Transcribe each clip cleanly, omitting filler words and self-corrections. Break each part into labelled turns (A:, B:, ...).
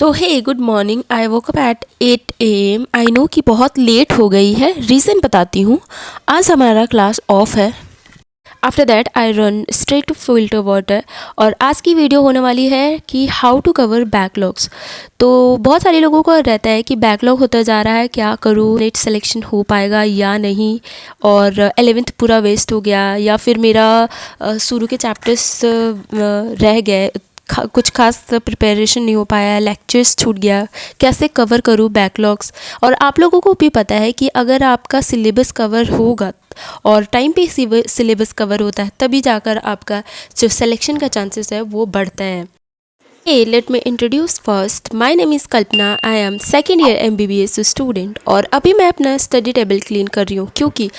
A: So hey good morning. I woke up at 8 AM। I know कि बहुत late हो गई है। रीज़न बताती हूँ। आज हमारा क्लास ऑफ है। After that I run straight to filter water. और आज की वीडियो होने वाली है कि हाउ टू कवर बैकलॉग्स। तो बहुत सारे लोगों को रहता है कि बैकलॉग होता जा रहा है, क्या करूँ, नेट सिलेक्शन हो पाएगा या नहीं, और 11th पूरा वेस्ट हो गया, या फिर मेरा शुरू के चैप्टर्स रह गए, कुछ खास प्रिपरेशन नहीं हो पाया, लेक्चर्स छूट गया, कैसे कवर करूँ बैकलॉग्स। और आप लोगों को भी पता है कि अगर आपका सिलेबस कवर होगा और टाइम पे सिलेबस कवर होता है, तभी जाकर आपका जो सिलेक्शन का चांसेस है वो बढ़ता है। Hey, let me introduce first. My name is Kalpana. I am second year MBBS student. और अभी मैं अपना स्टडी टेबल क्लीन कर रही हूँ, क्योंकि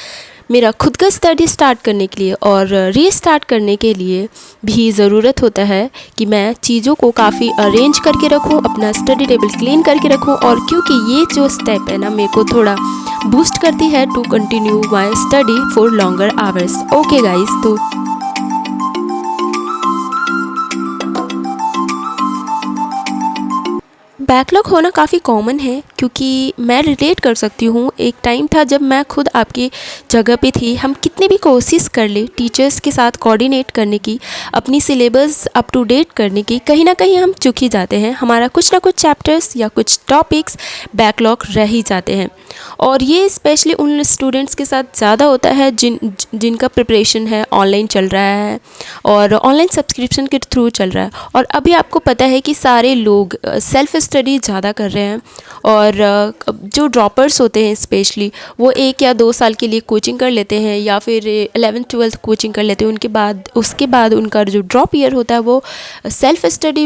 A: मेरा खुद का स्टडी स्टार्ट करने के लिए और रीस्टार्ट करने के लिए भी ज़रूरत होता है कि मैं चीज़ों को काफ़ी अरेंज करके रखूँ, अपना स्टडी टेबल क्लीन करके रखूँ। और क्योंकि ये जो स्टेप है ना, मेरे को थोड़ा बूस्ट करती है to continue my study for longer hours. Okay guys, तो बैकलॉग होना काफ़ी कॉमन है, क्योंकि मैं रिलेट कर सकती हूँ। एक टाइम था जब मैं खुद आपकी जगह पे थी। हम कितनी भी कोशिश कर ले टीचर्स के साथ कोऑर्डिनेट करने की, अपनी सिलेबस अप टू डेट करने की, कहीं ना कहीं हम चूक ही जाते हैं। हमारा कुछ ना कुछ चैप्टर्स या कुछ टॉपिक्स बैकलॉग रह ही जाते हैं। और ये स्पेशली उन स्टूडेंट्स के साथ ज़्यादा होता है जिनका प्रिपरेशन है ऑनलाइन चल रहा है और ऑनलाइन सब्सक्रिप्शन के थ्रू चल रहा है। और अभी आपको पता है कि सारे लोग सेल्फ स्टडी ज़्यादा कर रहे हैं, और जो ड्रॉपर्स होते हैं स्पेशली वो 1 या 2 साल के लिए कोचिंग कर लेते हैं, या फिर 11th 12th कोचिंग कर लेते हैं। उसके बाद उनका जो ड्रॉप ईयर होता है वो सेल्फ स्टडी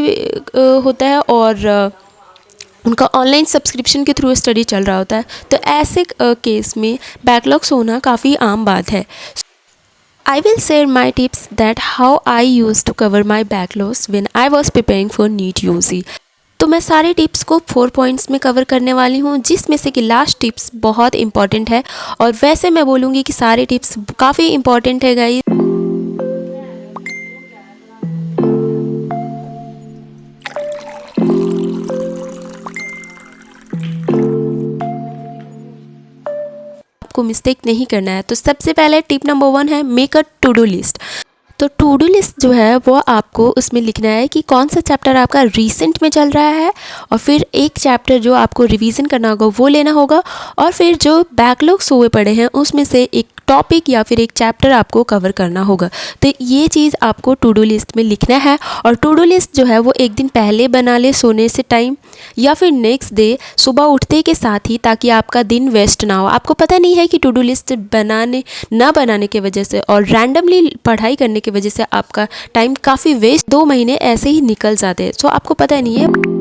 A: होता है, और उनका ऑनलाइन सब्सक्रिप्शन के थ्रू स्टडी चल रहा होता है। तो ऐसे केस में बैकलॉग्स होना काफ़ी आम बात है। I will share my tips that how I used to cover my backlogs when I was preparing for NEET UG। तो मैं सारे टिप्स को 4 पॉइंट्स में कवर करने वाली हूँ, जिसमें से कि लास्ट टिप्स बहुत इंपॉर्टेंट है। और वैसे मैं बोलूँगी कि सारे टिप्स काफ़ी इंपॉर्टेंट है गाइस। आपको मिस्टेक नहीं करना है। तो सबसे पहले टिप नंबर 1 है make a to do list. तो टू डू लिस्ट जो है वो आपको उसमें लिखना है कि कौन सा चैप्टर आपका रीसेंट में चल रहा है, और फिर एक चैप्टर जो आपको रिवीजन करना होगा वो लेना होगा, और फिर जो बैकलॉग्स हुए पड़े हैं उसमें से एक टॉपिक या फिर एक चैप्टर आपको कवर करना होगा। तो ये चीज़ आपको टू डू लिस्ट में लिखना है। और टू डू लिस्ट जो है वो एक दिन पहले बना ले सोने से टाइम, या फिर नेक्स्ट डे सुबह उठते के साथ ही, ताकि आपका दिन वेस्ट ना हो। आपको पता नहीं है कि टू डू लिस्ट ना बनाने की वजह से और रैंडमली पढ़ाई करने की वजह से आपका टाइम काफ़ी वेस्ट 2 महीने ऐसे ही निकल जाते हैं। सो आपको पता नहीं है।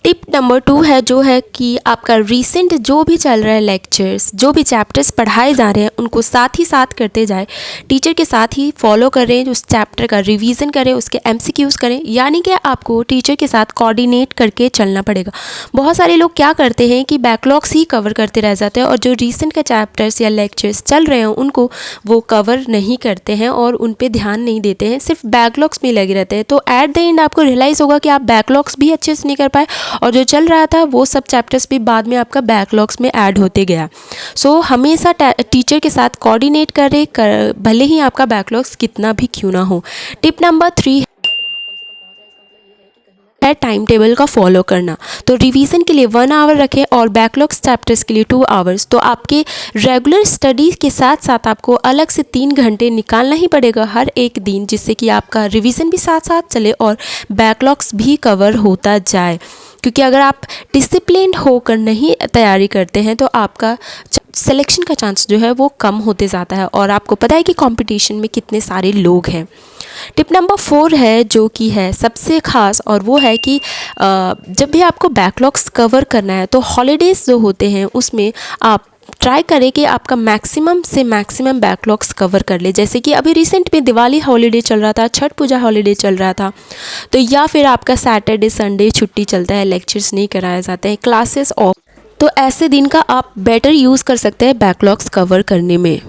A: टिप नंबर 2 है जो है कि आपका रीसेंट जो भी चल रहा है लेक्चर्स, जो भी चैप्टर्स पढ़ाए जा रहे हैं उनको साथ ही साथ करते जाए, टीचर के साथ ही फॉलो करें, उस चैप्टर का रिवीजन करें, उसके MCQs करें। यानी कि आपको टीचर के साथ कोऑर्डिनेट करके चलना पड़ेगा। बहुत सारे लोग क्या करते हैं कि बैकलॉग्स ही कवर करते रह जाते हैं, और जो रीसेंट के चैप्टर्स या लेक्चर्स चल रहे हैं उनको वो कवर नहीं करते हैं और उन पर ध्यान नहीं देते हैं, सिर्फ बैकलॉग्स में लगे रहते हैं। तो एट द एंड आपको रियलाइज़ होगा कि आप बैकलॉग्स भी अच्छे से नहीं कर पाए, और जो चल रहा था वो सब चैप्टर्स भी बाद में आपका बैकलॉग्स में ऐड होते गया। सो हमेशा टीचर के साथ कोऑर्डिनेट करें, भले ही आपका बैकलॉग्स कितना भी क्यों ना हो। टिप नंबर 3 है टाइम टेबल का फॉलो करना। तो रिवीजन के लिए 1 आवर रखें और बैकलॉग्स चैप्टर्स के लिए 2 आवर्स। तो आपके रेगुलर स्टडी के साथ साथ आपको अलग से 3 घंटे निकालना ही पड़ेगा हर एक दिन, जिससे कि आपका रिवीजन भी साथ साथ चले और बैकलॉग्स भी कवर होता जाए। क्योंकि अगर आप डिसिप्लिन्ड होकर नहीं तैयारी करते हैं तो आपका सिलेक्शन का चांस जो है वो कम होते जाता है, और आपको पता है कि कंपटीशन में कितने सारे लोग हैं। टिप नंबर 4 है जो कि है सबसे ख़ास, और वो है कि जब भी आपको बैकलॉग्स कवर करना है तो हॉलीडेज़ जो होते हैं उसमें आप ट्राई करें कि आपका मैक्सिमम से मैक्सिमम बैकलॉग्स कवर कर ले। जैसे कि अभी रिसेंट में दिवाली हॉलीडे चल रहा था, छठ पूजा हॉलीडे चल रहा था, तो या फिर आपका सैटरडे संडे छुट्टी चलता है, लेक्चर्स नहीं कराए जाते हैं, क्लासेस ऑफ। तो ऐसे दिन का आप बेटर यूज़ कर सकते हैं बैकलॉग्स कवर करने में।